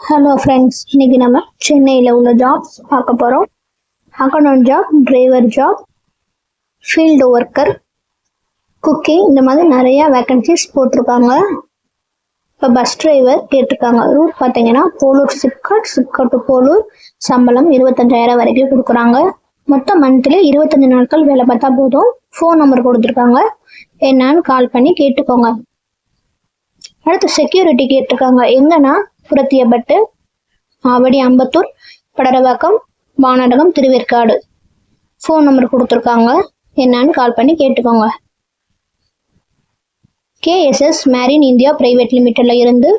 Hello friends, இன்னைக்கு நம்ம சென்னையில் உள்ள ஜாப்ஸ் பார்க்க போகிறோம். Accountant job, driver job, field worker, cooking, இந்த மாதிரி நிறையா வேக்கன்சிஸ் போட்டிருக்காங்க. இப்போ பஸ் டிரைவர் கேட்டிருக்காங்க. ரூட் பார்த்தீங்கன்னா போலூர் சிப்காட் டு போலூர். சம்பளம் 25,000 வரைக்கும் கொடுக்குறாங்க. மொத்தம் மந்த்லி 25 நாட்கள் வேலை பார்த்தா போதும். ஃபோன் நம்பர் கொடுத்துருக்காங்க, என்னன்னு கால் பண்ணி கேட்டுக்கோங்க. அடுத்து செக்யூரிட்டி கேட்டிருக்காங்க. எங்கன்னா புரத்தியப்பட்டு, ஆவடி, அம்பத்தூர், படரவாக்கம், வானடகம், திருவேற்காடு. ஃபோன் நம்பர் கொடுத்துருக்காங்க, என்னன்னு கால் பண்ணி கேட்டுக்கோங்க. KSS மேரின் இந்தியா பிரைவேட் லிமிடெட்ல இருந்து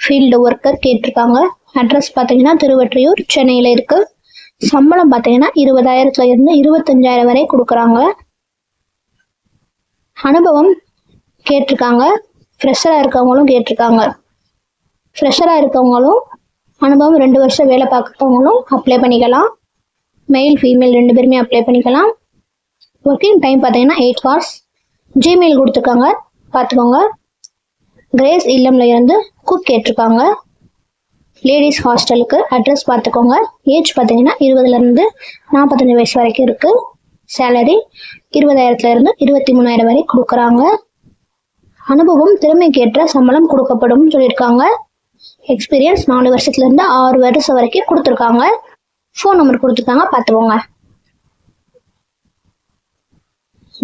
ஃபீல்டு ஒர்க்கர் கேட்டிருக்காங்க. அட்ரஸ் பார்த்தீங்கன்னா திருவொற்றியூர், சென்னையில் இருக்கு. சம்பளம் பார்த்தீங்கன்னா 20,000 இருந்து 25,000 வரை கொடுக்குறாங்க. அனுபவம் கேட்டிருக்காங்க. ஃப்ரெஷராக இருக்கவங்களும் கேட்டிருக்காங்க. ஃப்ரெஷராக இருக்கவங்களும் அனுபவம் 2 வருஷம் வேலை பார்க்குறவங்களும் அப்ளை பண்ணிக்கலாம். மெயில் ஃபீமேல் 2 பேருமே அப்ளை பண்ணிக்கலாம். ஒர்க்கிங் டைம் பார்த்தீங்கன்னா 8 hours. ஜிமெயில் கொடுத்துருக்காங்க, பார்த்துக்கோங்க. கிரேஸ் இல்லம்ல இருந்து குக் கேட்டிருக்காங்க. லேடிஸ் ஹாஸ்டலுக்கு. அட்ரஸ் பார்த்துக்கோங்க. ஏஜ் பார்த்தீங்கன்னா 20 45 வயசு வரைக்கும் இருக்குது. சேலரி 20,000 இருந்து 23,000 வரை கொடுக்குறாங்க. அனுபவம் திறமைக்கேற்ற சம்பளம் கொடுக்கப்படும் சொல்லியிருக்காங்க. எக்ஸ்பீரியன்ஸ் 4 வருஷத்துலேருந்து 6 வருஷம் வரைக்கும் கொடுத்துருக்காங்க. ஃபோன் நம்பர் கொடுத்துருக்காங்க, பார்த்துக்கோங்க.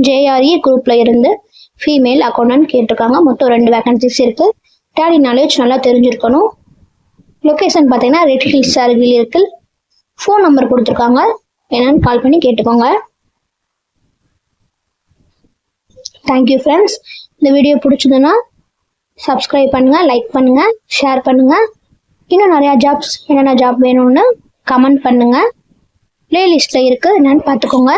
JRE குரூப்ல இருந்து ஃபீமேல் அக்கௌண்டன்ட் கேட்டிருக்காங்க. மொத்தம் 2 வேகன்சிஸ் இருக்கு. டேலி நாலேஜ் நல்லா தெரிஞ்சிருக்கணும். லொக்கேஷன் பார்த்தீங்கன்னா ரெட் ஹில்ஸ் அருகில் இருக்கு. ஃபோன் நம்பர் கொடுத்துருக்காங்க, என்னன்னு கால் பண்ணி கேட்டுக்கோங்க. Thank you friends. இந்த வீடியோ பிடிச்சதுன்னா சப்ஸ்கிரைப் பண்ணுங்க, லைக் பண்ணுங்க, ஷேர் பண்ணுங்க. இன்னும் நிறையா ஜாப்ஸ், என்னென்ன ஜாப் வேணும்னு கமெண்ட் பண்ணுங்க. பிளேலிஸ்ட்ல இருக்கு, என்னன்னு பார்த்துக்கோங்க.